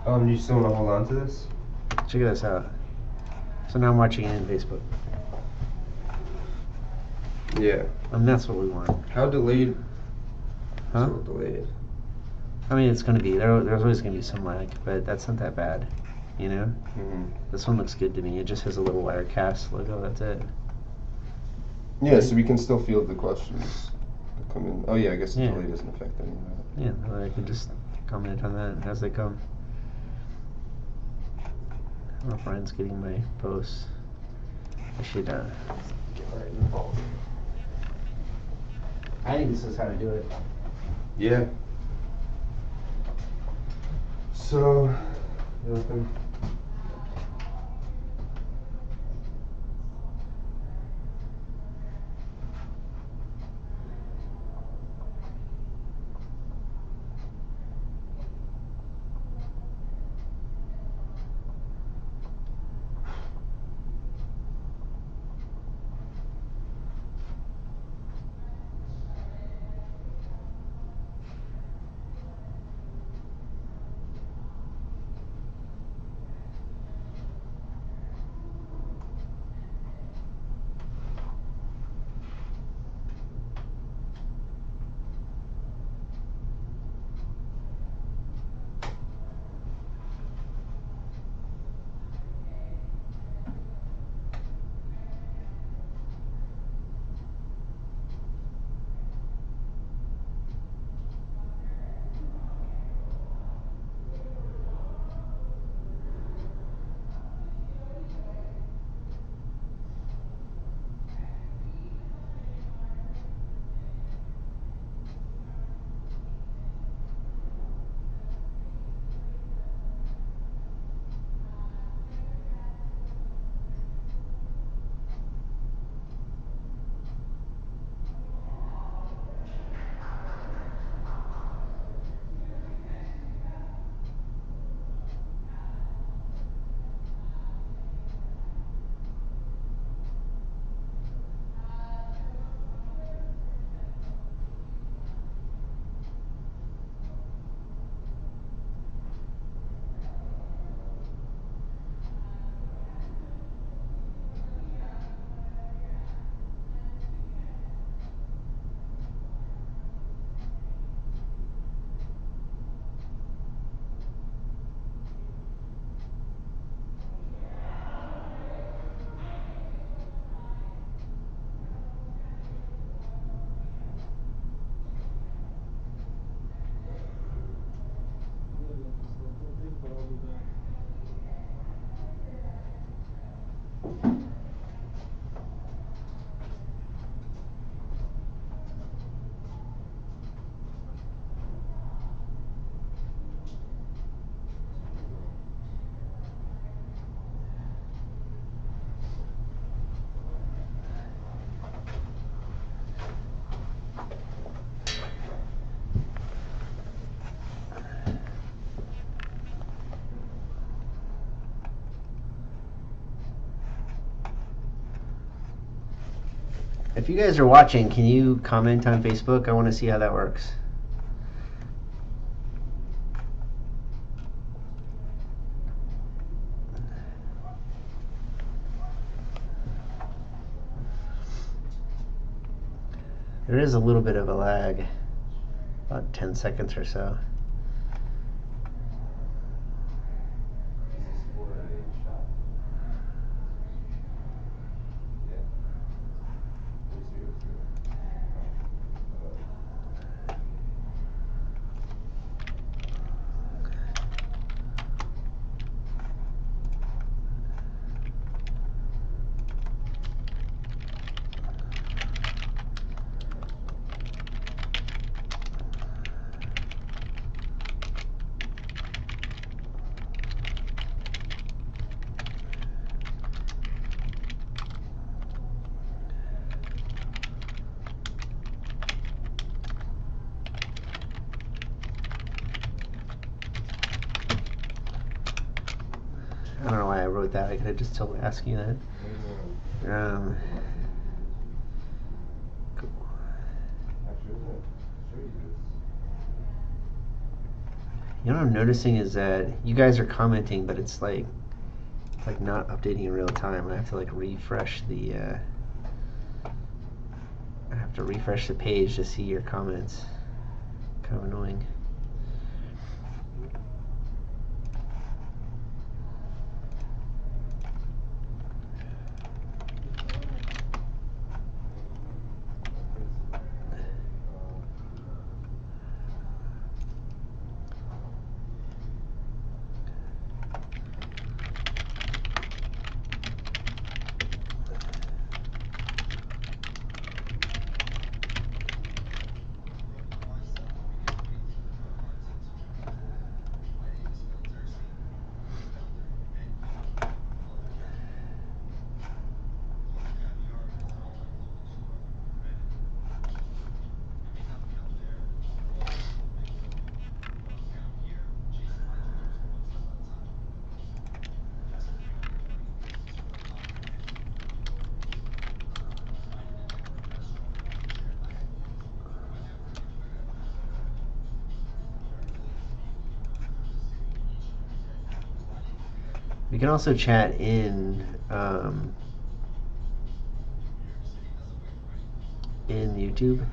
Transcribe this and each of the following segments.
You still want to hold on to this? Check this out. So now I'm watching it in Facebook. Yeah. And that's what we want. How delayed? Huh? So delayed. I mean, it's going to be, there's always going to be some lag, but that's not that bad, you know? Mm-hmm. This one looks good to me. It just has a little Wirecast logo, that's it. Yeah, so we can still field the questions that come in. Oh yeah, I guess the delay doesn't affect any of that. Yeah, well, I can just comment on that as they come. I don't know if Ryan's getting my posts. I should get right involved. I think this is how to do it. Yeah. So, nothing. If you guys are watching, can you comment on Facebook? I want to see how that works. There is a little bit of a lag, about 10 seconds or so. I don't know why I wrote that. I could have just told ask you that. Cool. You know what I'm noticing is that you guys are commenting, but it's like not updating in real time. I have to like refresh the. I have to refresh the page to see your comments. Kind of annoying. We can also chat in YouTube.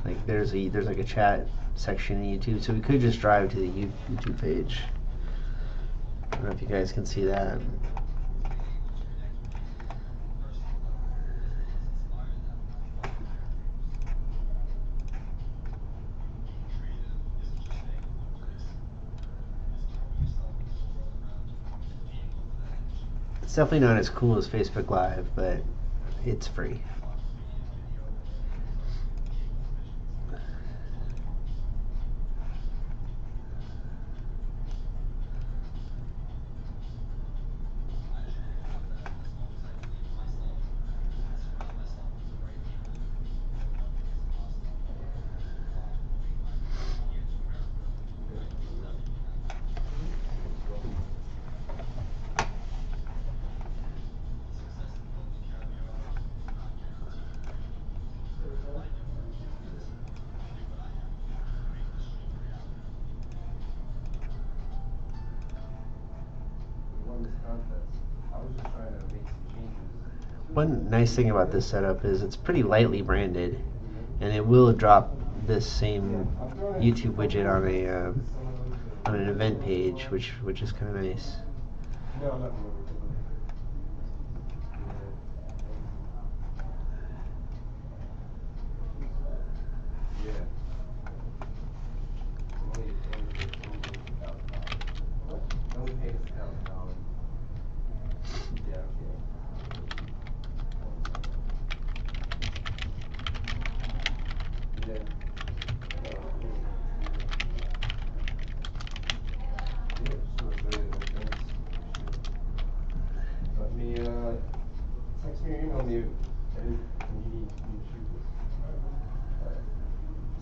Like there's like a chat section in YouTube, so we could just drive to the YouTube page. I don't know if you guys can see that. It's definitely not as cool as Facebook Live, but it's free. One nice thing about this setup is it's pretty lightly branded, and it will drop this same YouTube widget on an event page, which is kind of nice.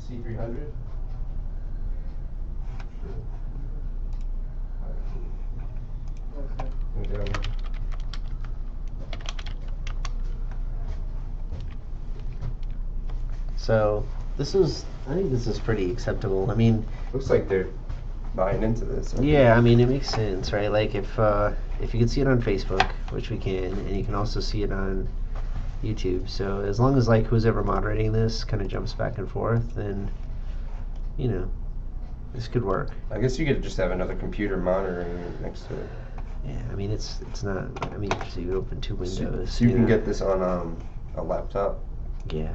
C300? Okay. So I think this is pretty acceptable. I mean, looks like they're buying into this. Yeah, I mean it makes sense, right? Like if you can see it on Facebook, which we can, and you can also see it on YouTube. So as long as like who's ever moderating this kind of jumps back and forth, then this could work. I guess you could just have another computer monitoring it next to it. Yeah, I mean it's not. I mean, so you open two windows. So you can get this on a laptop. Yeah,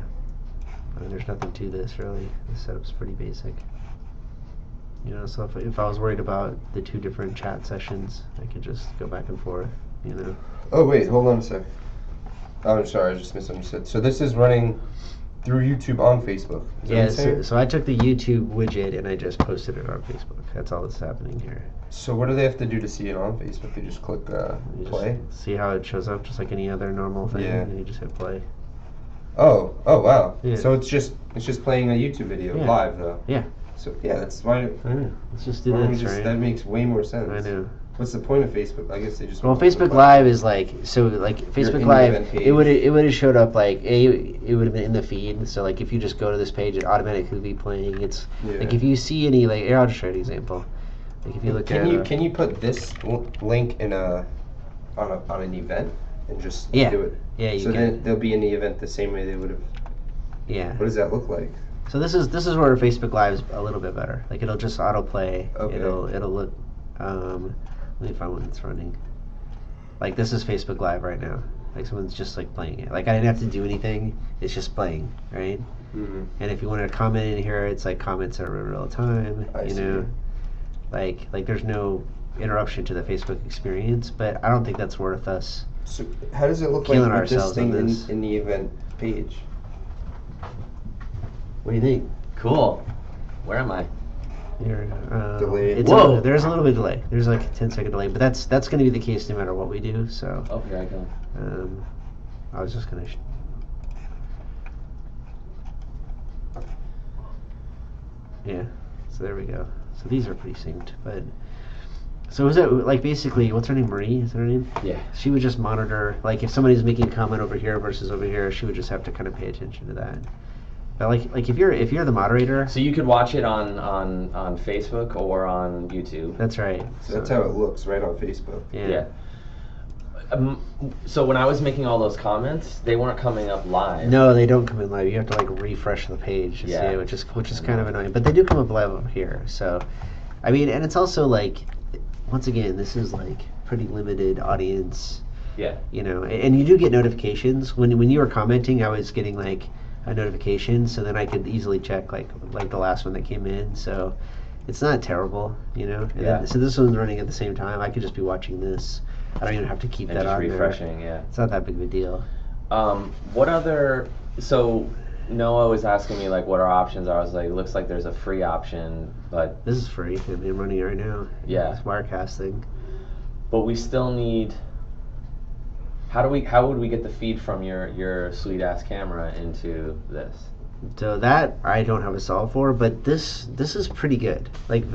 I mean there's nothing to this really. The setup's pretty basic. So if I was worried about the two different chat sessions, I could just go back and forth. Oh wait, hold on a sec. Oh, I'm sorry, I just misunderstood. So this is running through YouTube on Facebook. Yeah, so I took the YouTube widget and I just posted it on Facebook. That's all that's happening here. So what do they have to do to see it on Facebook? They just click play? Just see how it shows up, just like any other normal thing, and you just hit play. Oh wow. Yeah. So it's just playing a YouTube video live though. Yeah. So yeah, that's why. Let's just do this, right? That makes way more sense. I know. What's the point of Facebook? I guess they just. Well, Facebook Live is like Facebook Live. It would have showed up like it would have been in the feed. So like if you just go to this page, it automatically be playing. It's like if you see any I'll just show you an example. Like if you look Can at you can you put this link in on an event and just Yeah. do it? Yeah, you so can. then they'll be in the event the same way they would have. Yeah. What does that look like? So this is where Facebook Live's a little bit better. Like it'll just autoplay. Okay. It'll look. Let me find one that's running. Like this is Facebook Live right now. Like someone's just like playing it. Like I didn't have to do anything. It's just playing, right? Mm-hmm. And if you want to comment in here, it's like comments are in real time. I see. Like there's no interruption to the Facebook experience. But I don't think that's worth us. So how does it look Killing like with this ourselves thing on this. in the event page? What do you think? Cool. Where am I? Here, Delayed. Whoa. There's a little bit of delay. There's like a 10-second delay, but that's going to be the case no matter what we do. So Oh, here I go. I was just going to. Yeah. So there we go. So these are pretty synced, but. So is that like basically what's her name? Marie? Is that her name? Yeah. She would just monitor like if somebody's making a comment over here versus over here, she would just have to kind of pay attention to that. But like if you're the moderator. So you could watch it on Facebook or on YouTube. That's right. So that's how it looks right on Facebook. Yeah. So when I was making all those comments, they weren't coming up live. No, they don't come in live. You have to like refresh the page to see Yeah. it, which is kind of annoying. But they do come up live over here. So, I mean, and it's also like, once again, this is like pretty limited audience. Yeah. You know, and you do get notifications when you were commenting. I was getting like a notification, so then I could easily check like the last one that came in. So, it's not terrible, you know. And Yeah. then, so this one's running at the same time. I could just be watching this. I don't even have to keep And that just on refreshing, there. yeah. It's not that big of a deal. What other? So Noah was asking me like what our options are. I was like, it looks like there's a free option, but This is free. I mean, I'm running it right now. Yeah. It's Wirecasting. but we still need. How would we get the feed from your sweet ass camera into this? So that I don't have a solve for, but this is pretty good. Like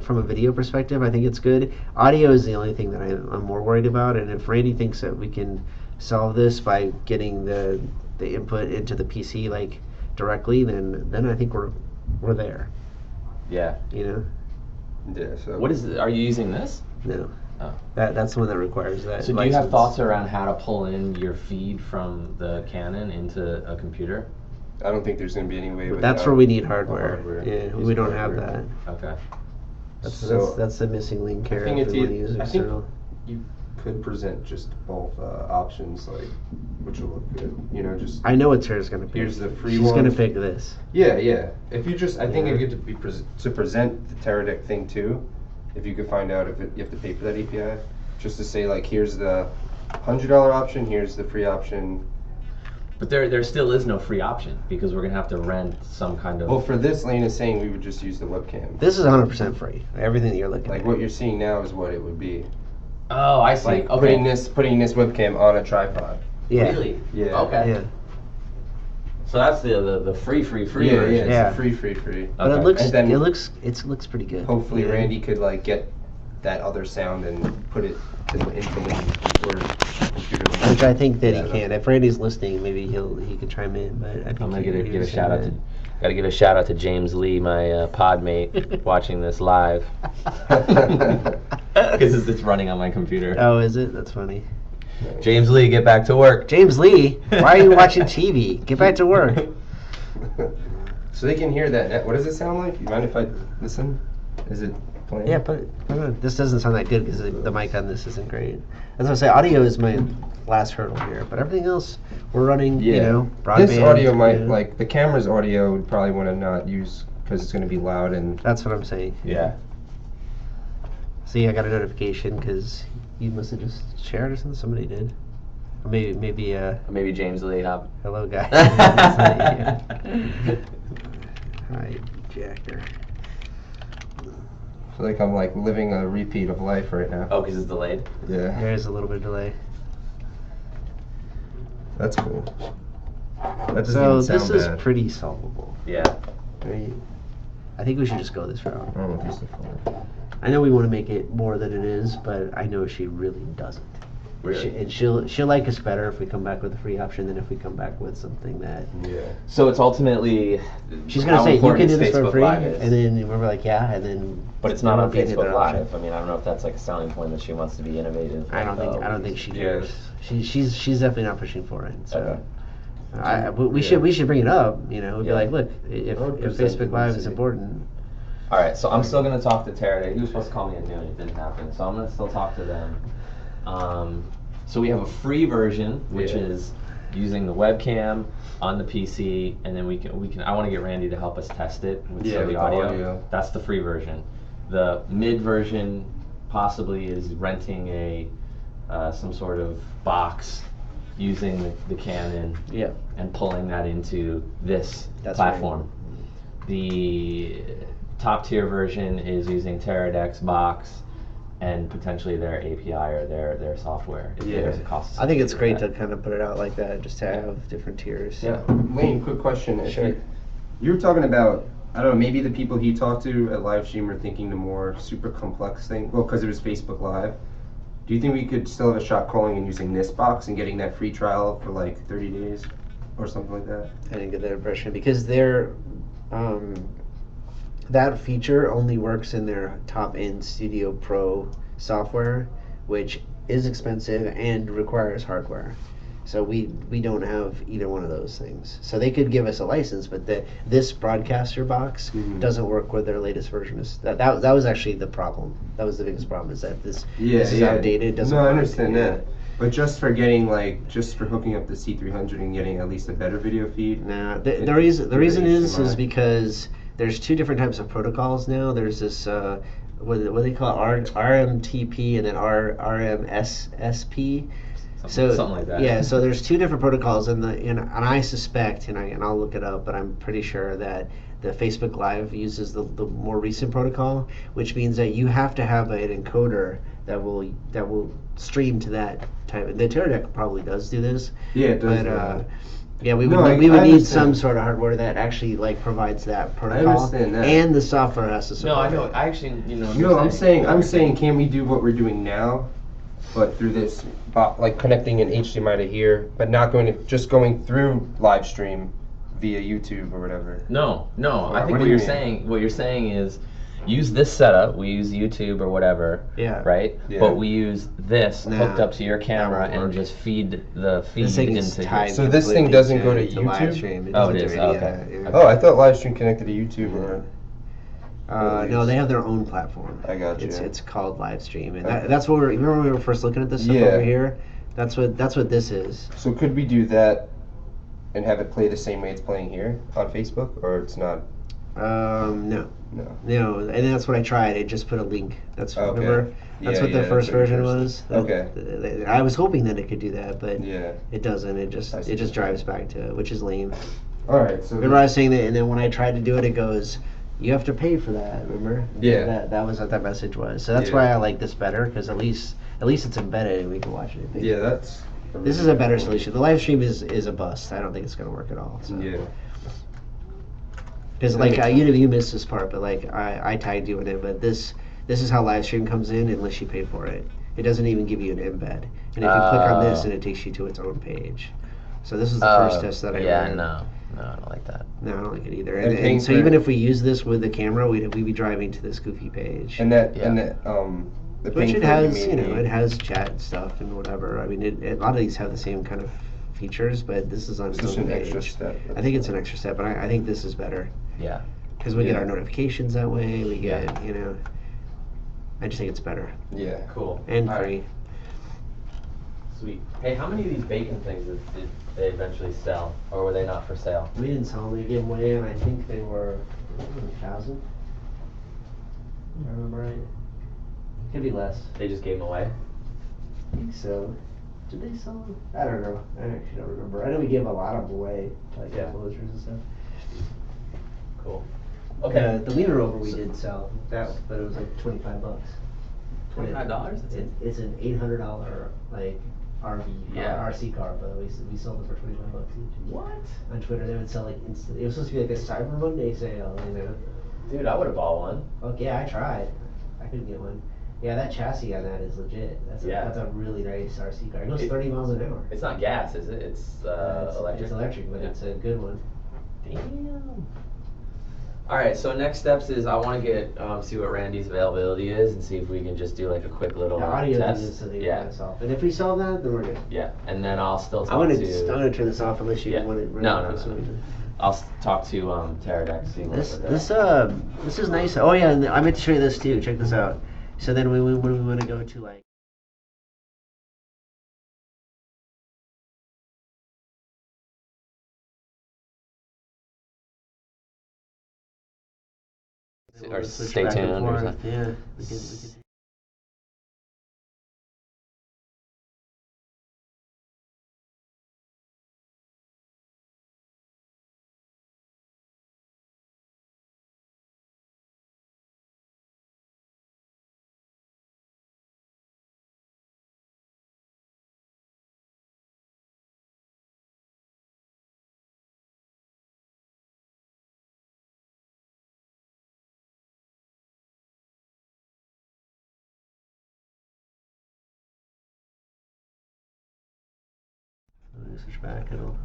from a video perspective, I think it's good. Audio is the only thing that I'm more worried about, and if Randy thinks that we can solve this by getting the input into the PC like directly, then I think we're there. Yeah. You know? Yeah. So What is it? Are you using this? No. Oh. That's the one that requires that. So do you have license. thoughts around how to pull in your feed from the Canon into a computer? I don't think there's going to be any way. That's where we need hardware. hardware. Yeah, Use we don't have hardware. that. Okay. That's the missing link here. I think if it's we wanna use I think external. you could present just both options, like which will look good. You know, just I know what Sarah's gonna pick. Here's the free She's one. gonna pick this. yeah. If you just, I think Yeah. if you get to be to present the Teradek thing too, if you could find out if you have to pay for that API, just to say like here's the $100 option, here's the free option. But there still is no free option because we're gonna have to rent some kind of. Well, for this, Layne is saying we would just use the webcam. This is 100% free. Everything that you're looking Like at. what you're seeing now is what it would be. Oh, I see. Like Okay. putting this webcam on a tripod. Yeah. Really? Yeah. Okay. Yeah. So that's the free Yeah, version. it's Yeah. a free. But Okay. it looks And then it looks pretty good. Hopefully Yeah. Randy could like get that other sound and put it into Layne's computer. Which I think that Yeah. he can. If Randy's listening, maybe he could chime in. But I think I'm gonna he give a was shout out to. saying Gotta give a shout out to James Lee, my pod mate, watching this live. Because it's running on my computer. that. Oh, is it? That's funny. James Lee, get back to work. James Lee, why are you watching TV? Get back to work. So they can hear that. What does it sound like? You mind if I listen? Is it playing? Yeah, put it on. This doesn't sound that good because the mic on this isn't great. As I say, audio is my last hurdle here, but everything else we're running. Yeah. You know, broadband. This audio might yeah. like the camera's audio would probably want to not use because it's going to be loud and. That's what I'm saying. Yeah. See, I got a notification because you must have just shared or something. Somebody did. Or maybe Maybe James Lee. hello guy. Hi, Jacker. I feel like I'm like living a repeat of life right now. Oh, because it's delayed. Yeah, There's a little bit of delay. that's cool. That doesn't So even sound this is bad. pretty solvable. Yeah. Right? I think we should just go this route. I don't want this to fall. I know we want to make it more than it is, but I know she really doesn't. Weird. And she'll like us better if we come back with a free option than if we come back with something that Yeah. So it's ultimately she's gonna how say you important can do is this for Facebook free, Live is. and then we're like yeah, and then But it's there not on won't be any Facebook other Live. option. I mean, I don't know if that's like a selling point that she wants to be innovative. I don't think she Yeah. cares. She's definitely not pushing for it. So. Okay. We should bring it up. You know, we'd be Yeah. like, look, if 100% Facebook Live is publicity. important, All right, so I'm still gonna talk to Teraday. He was supposed to call me at noon. It didn't happen, so I'm gonna still talk to them. So we have a free version, which Yeah. is using the webcam on the PC, and then we can. I want to get Randy to help us test it with Yeah, some of with the the audio. audio. That's the free version. The mid version possibly is renting a some sort of box using the Canon yeah, and pulling that into this That's platform. The top tier version is using Teradek's box and potentially their API or their software. If Yeah. there's a cost. I think it's great to associated kind of put it out like that, just to have different tiers. Yeah. Layne, quick question. If Sure. you were talking about, I don't know, maybe the people he talked to at live stream are thinking the more super complex thing. Well, because it was Facebook Live. Do you think we could still have a shot calling and using this box and getting that free trial for like 30 days or something like that? I didn't get that impression because that feature only works in their top end Studio Pro software, which is expensive and requires hardware. So we don't have either one of those things. So they could give us a license, but this broadcaster box Mhm. doesn't work with their latest version. That was actually the problem. That was the biggest problem, is that this is outdated. It doesn't No, I work. understand Yeah. that. But just for getting just for hooking up the C300 and getting at least a better video feed. Nah, It- the reason is HDMI. because there's two different types of protocols now. There's this what do they call it? RMTP and then RMSSP. Something like that. Yeah, so there's two different protocols, and I suspect, and I'll look it up, but I'm pretty sure that the Facebook Live uses the more recent protocol, which means that you have to have an encoder that will stream to that type. The Teradek probably does do this, Yeah, it does. but yeah, we No, would I need understand. some sort of hardware that actually provides that protocol. understand that. And the software has to No, support I know. it. I actually, No, I'm saying, can we do what we're doing now, but through this, like connecting an HDMI to here, but not going through live stream via YouTube or whatever. No. What I think do what you you're mean? saying, is, use this setup. We use YouTube or whatever. Yeah. Right. Yeah. But we use this Nah, hooked up to your camera won't and work. just feed the feed This thing is into. tied So this thing completely doesn't go to live YouTube? stream. Oh, it doesn't is? do Oh, any of okay. that, yeah. Oh, I thought live stream connected to YouTube. No, they have their own platform. I got you. It's called Livestream, and Okay. that's what remember when we were first looking at this stuff Yeah. over here. That's what this is. So could we do that and have it play the same way it's playing here on Facebook, or it's not? No, No. and that's what I tried. I just put a link. That's Okay. remember. That's Yeah, what the yeah, first that's what version your was. first- Okay. I was hoping that it could do that, but Yeah. it doesn't. It I see. just drives back to it, which is lame. All right. So Remember I was saying that, and then when I tried to do it, it goes, you have to pay for that. Remember? Yeah. That was what that message was. So that's Yeah. why I like this better, because at least it's embedded and we can watch it. Yeah, that's. This is a better solution. The live stream is a bust. I don't think it's going to work at all. So. Yeah. Because That like makes you missed this part, but like I tagged you in it. But this is how live stream comes in unless you pay for it. It doesn't even give you an embed. And if you click on this, Oh. and it takes you to its own page. So this is the first test that I ran. No, I don't like that. No, I don't like it either. And And paying so for- even if we use this with the camera, we'd be driving to this goofy page. And that Yeah. and that the Which ping it for has, you mean it has chat stuff and whatever. I mean, a lot of these have the same kind of features, but this is on it's its just own an page. extra step. I think it's an extra step, but I think this is better. Yeah. Because we get Yeah. our notifications that way. We get, Yeah. I just think it's better Yeah. Cool. and All right. free. Sweet. Hey, how many of these bacon things did they eventually sell, or were they not for sale? We didn't sell them. We gave them away, and I think they were 1,000. If I remember right. Could be less. They just gave them away. I think so. Did they sell them? I don't know. I actually don't remember. I know we gave a lot of them away, like Yeah. closures and stuff. Cool. Okay. The Wiener Rover we did sell that, but it was like $25. $25? That's it. It's an $800 like RV Yeah. RC car, but we sold it for $25 each. What? On Twitter, they would sell like instant. It was supposed to be like a Cyber Monday sale, you know. Dude, I would have bought one. Fuck yeah, I tried. I couldn't get one. Yeah, that chassis on that is legit. That's a really nice RC car. It goes 30 miles an hour. It's not gas, is it? It's electric. It's electric, but it's a good one. Damn. All right, so next steps is I want to get see what Randy's availability is and see if we can just do like a quick little The audio test. is something we gotta solve. And if we solve that, then we're good. Yeah, and then I'll still talk I'm to. gonna turn this off unless you want it. No. I'll talk to Pterodex. See what This is nice. Oh yeah, and I meant to show you this too. Check this out. So then when we want to go to like. Or stay tuned or something. Yeah, we can. Switch back. It'll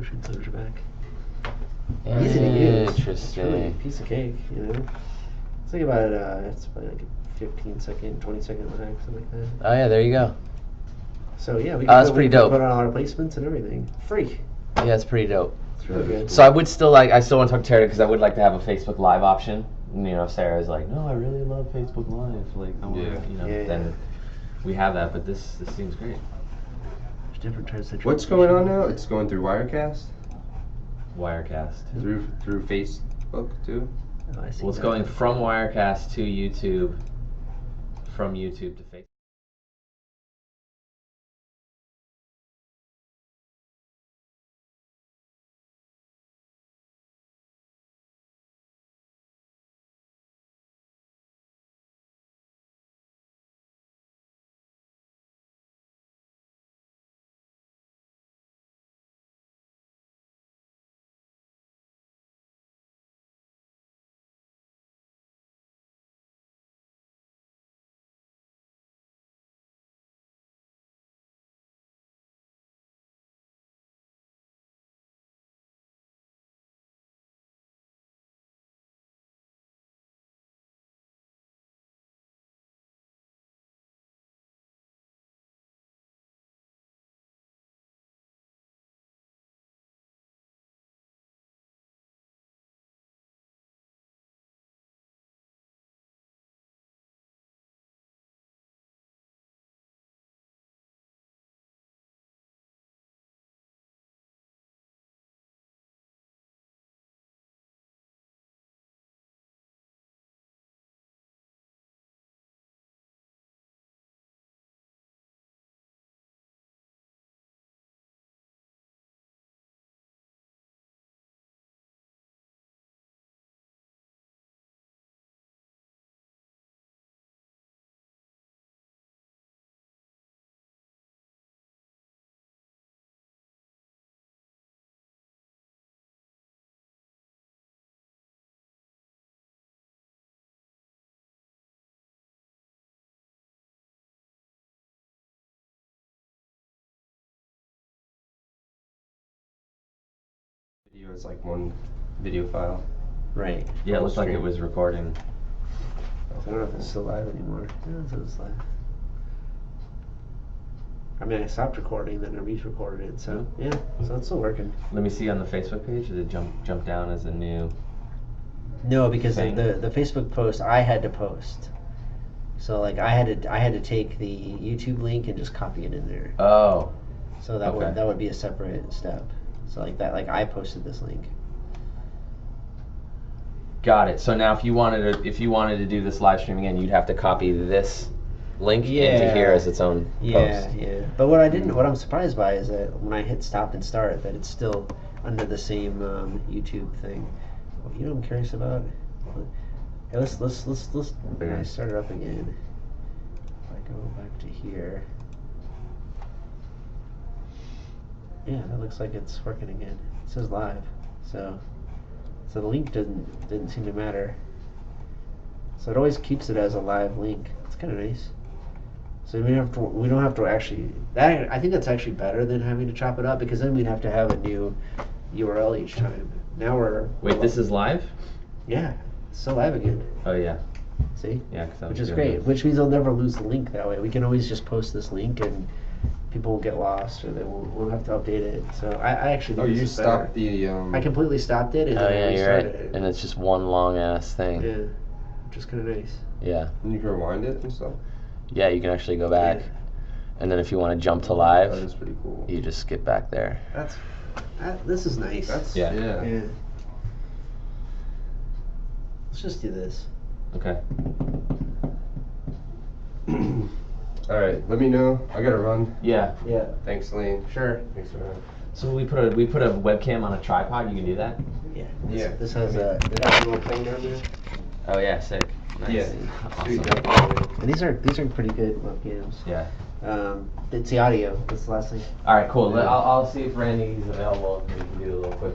switch back. Easy to use. It's really a piece of cake, you know. It's like about it's probably like a 15-second, 20-second lag, something like that. Oh yeah, there you go. So yeah, we can that's pretty dope. Put on all our placements and everything. Free. Yeah, it's pretty dope. It's really good. So I would still want to talk to Terry because I would like to have a Facebook Live option. You know, if Sarah's like, no, I really love Facebook Live. Like, I want then we have that. But this seems great. There's different types of. What's going on now? It's going through Wirecast. Through Facebook too. Oh, I see. Well, it's going from Wirecast to YouTube, from YouTube to Facebook. Video is like one video file. Right. Yeah, it looks like it was recording. I don't know if it's still live anymore. Yeah, it's live. I mean, I stopped recording, then I re-recorded it. So yeah, so it's still working. Let me see on the Facebook page. Did it jump down as a new? No, because thing? the Facebook post I had to post. So like I had to take the YouTube link and just copy it in there. Oh. So that would be a separate step. So like that, like I posted this link. Got it. So now, if you wanted to do this live stream again, you'd have to copy this link into here as its own post. Yeah. But what I'm surprised by is that when I hit stop and start, that it's still under the same YouTube thing. You know what I'm curious about? Hey, let's start it up again. If I go back to here. Yeah, that looks like it's working again. It says live, so the link didn't seem to matter. So it always keeps it as a live link. It's kind of nice. So we don't have to actually. That I think that's actually better than having to chop it up, because then we'd have to have a new URL each time. Now we're. Wait, this is live? Yeah, it's still live again. Oh yeah. See? Yeah, 'cause that Which was is good. great. Which means they'll never lose the link that way. We can always just post this link and people will get lost, or they won't have to update it. So I actually Oh, think you this is better. stopped the. I completely stopped it and Oh then I yeah, you're restarted right. it. And it's just one long ass thing. Yeah, which is kind of nice. Yeah. And you can rewind it and stuff. Yeah, you can actually go back, Yeah. and then if you want to jump to That live, is pretty cool. you just skip back there. This is nice. That's Yeah. yeah. Let's just do this. Okay. All right, let me know. I gotta run. Yeah. Yeah. Thanks, Layne. Sure. Thanks for having. So we put a webcam on a tripod. You can do that. Yeah. Yeah. This has a little thing down there. Oh yeah, sick. Nice. Yeah. Awesome. And these are pretty good webcams. Yeah. It's the audio. That's the last thing. All right, cool. Yeah. I'll see if Randy's available. We can do a little quick